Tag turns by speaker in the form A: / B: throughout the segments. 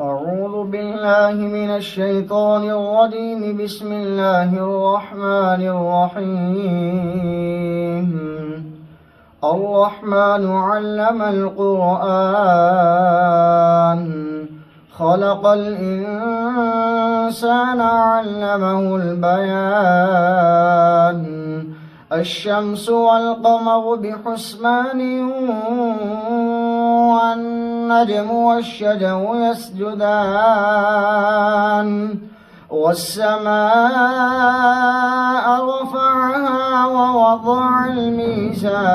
A: أعوذ بالله من الشيطان الرجيم. بسم الله الرحمن الرحيم. الرحمن علم القرآن، خلق الإنسان علمه البيان. الشمس والقمر بحسبان، والنجم والشجر يسجدان. والسماء رفعها ووضع الميزان،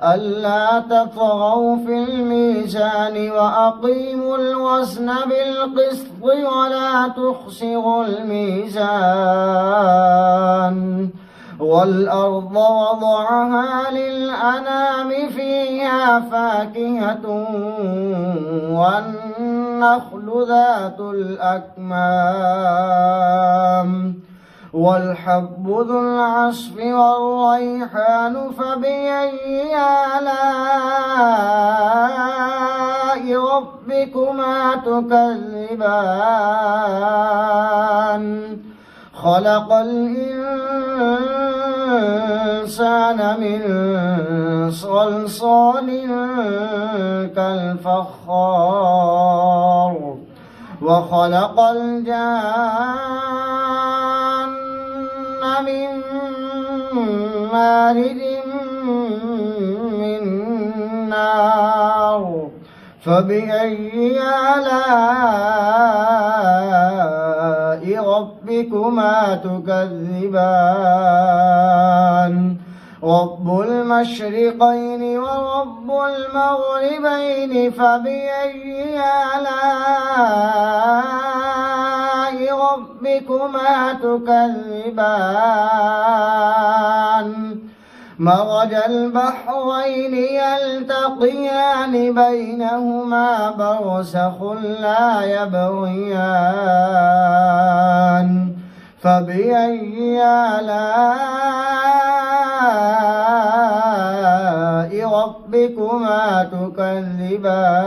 A: ألا تطغوا في الميزان وأقيموا الوزن بالقسط ولا تخسروا الميزان. والأرض وضعها للأنام، فيها فاكهة والنخل ذات الأكمام، والحب ذو العصف والريحان. فبأي آلاء ربكما تكذبان؟ خلق الإنسان من صلصال كالفخار، وخلق الجان من مارد من نار. فبأي آلاء ربكما تكذبان؟ رب المشرقين ورب المغربين. فبأي آلاء ربكما تكذبان؟ مرج البحرين يلتقيان، بينهما برزخ لا يبغيان. فبأي آلاء ربكما تكذبان؟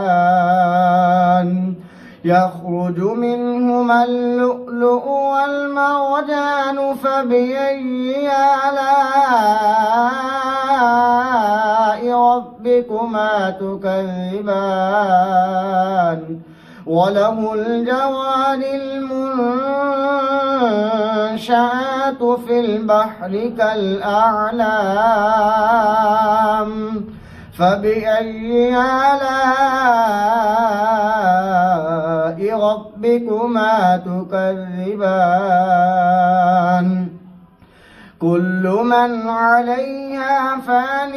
A: يخرج منهما اللؤلؤ والمرجان. فبأي آلاء ربكما تكذبان؟ وله الجوار المنشآت في البحر كالأعلام. فبأي آلاء ربكما تكذبان؟ كل من عليها فان،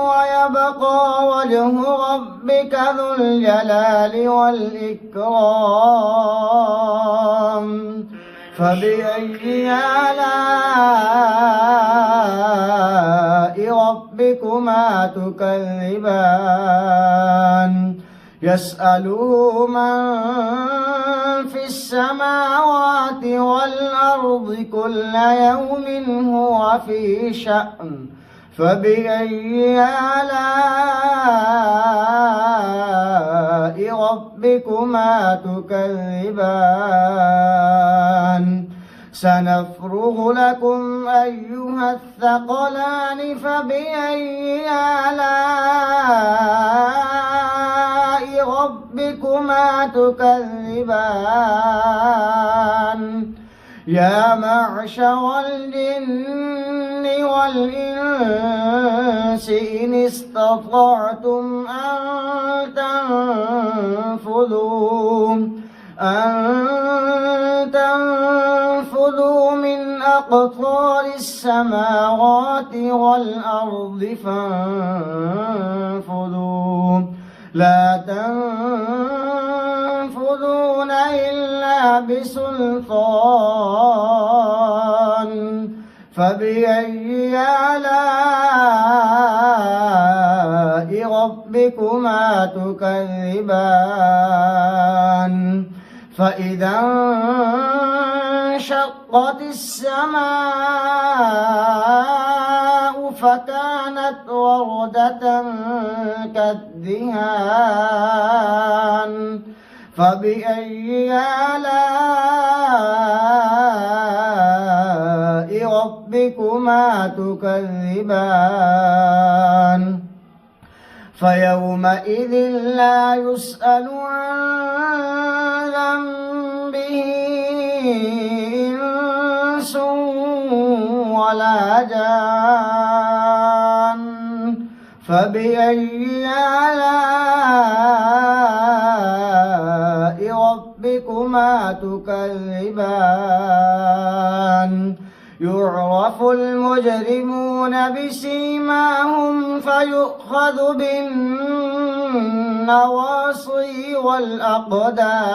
A: ويبقى وجه ربك ذو الجلال والإكرام. فبأي آلاء ربكما تكذبان؟ يسأله من في السماوات والأرض، كل يوم هو في شأن. فبأي آلاء ربكما تكذبان؟ سنفرغ لكم أيها الثقلان. فبأي آلاء ربكما تكذبان؟ يا معشر الجن والإنس إن استطعتم أن تنفذوا من أقطار السماوات والأرض فانفذوا، لا تنفذون إلا بسلطان. فبأي آلاء ربكما تكذبان؟ فإذا انشقت السماء فكانت وردة كالدهان فبأي آلاء ربكما تكذبان فيومئذ لا يسأل عن ذنبه إنس ولا جان فبأي آلاء ربكما تكذبان يعرف المجرمون بسيماهم فيؤخذ بالنواصي والأقدام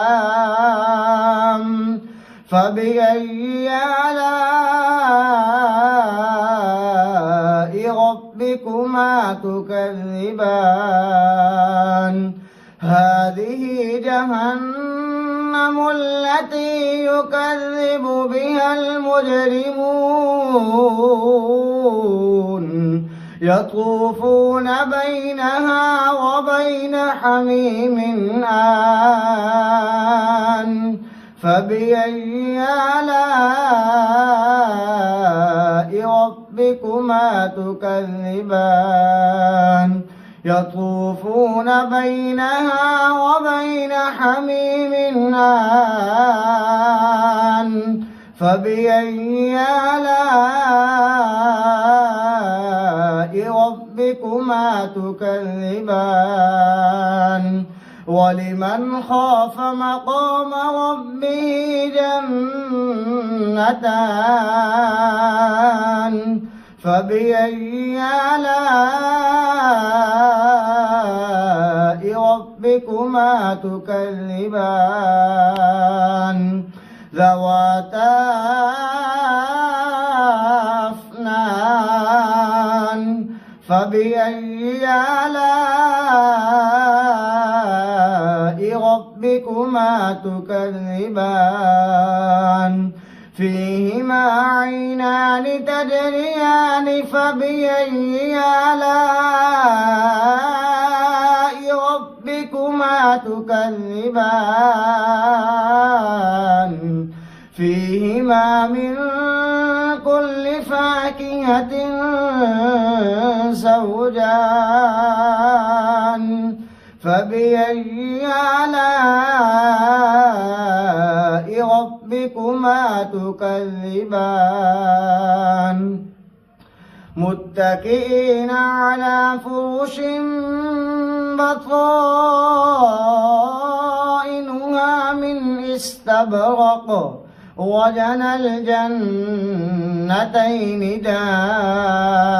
A: فبأي آلاء ربكما تكذبان هذه جهنم التي يكذب بها المجرمون يطوفون بينها وبين حميم آن فبأي آلاء ربكما تكذبان يطوفون بينها وبين حميم آن فبأي آلاء ربكما تكذبان ولمن خاف مقام ربه جنتان فبأي آلاء ربكما تكذبان ذواتا أفنان فبأي آلاء ربكما تكذبان فيهما عينان تجريان فبأي آلاء ربكما تكذبان فيهما من كل فاكهة زوجان فبأي آلاء ربكما تكذبان متكئين على فرش بطائنها من استبرق وجنى الجنتين دان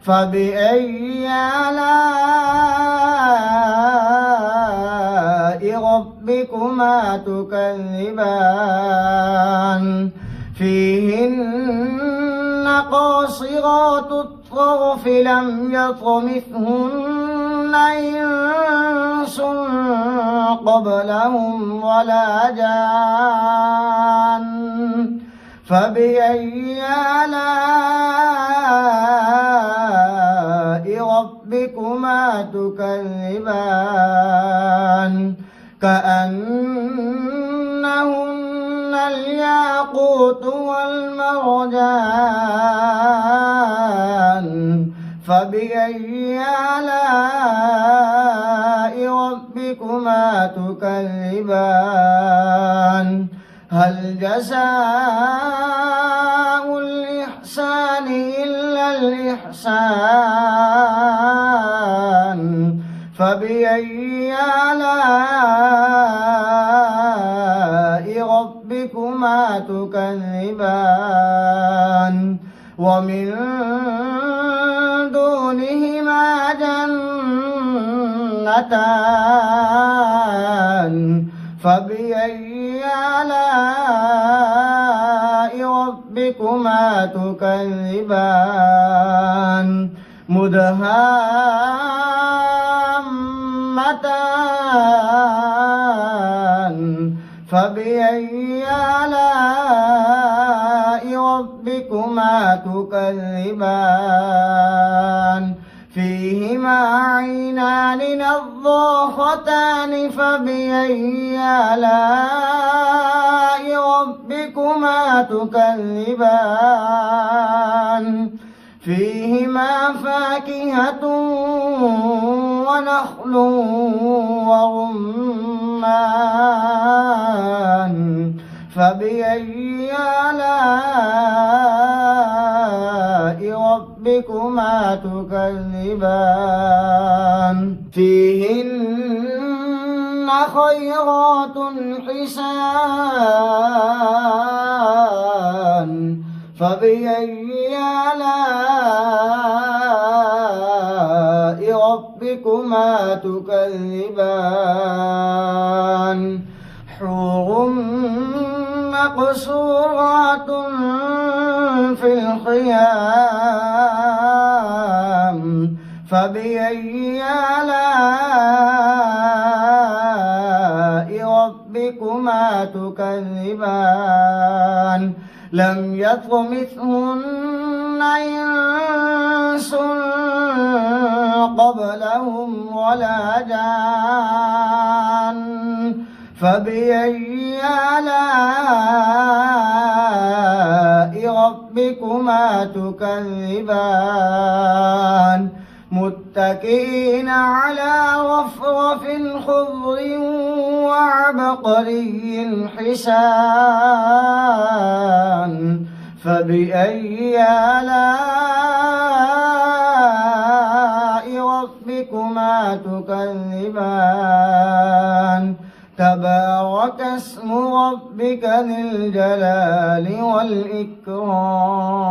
A: فبأي آلاء ربكما تكذبان فيهن قاصرات الطرف لم يطمثهن إنس قبلهم ولا جان فبأي آلاء ربكما تكذبان كأنهن الياقوت والمرجان فبأي آلاء ربكما تكذبان هل جزاء الإحسان إلا الإحسان فبأي آلاء ربكما تكذبان ومن دونهما جنتان فبأي آلاء ربكما تكذبان مدهامتان فبأي آلاء ربكما تكذبان فيهما عينان نضاختان فبأي آلاء ربكما تكذبان فيهما فاكهة ونخل ورمان فبأي آلاء ربكما تكذبان فيهن خيرات حسان فبأي آلاء ربكما تكذبان حور مقصورات في الخيام فبأي آلاء ربكما تكذبان لم يطمثهن إنس قبلهم ولا جان فبأي آلاء ربكما تكذبان متكئين على رفرف خضر وعبقري حسان فبأي آلاء ربكما تكذبان تبارك اسم ربك ذي الجلال والإكرام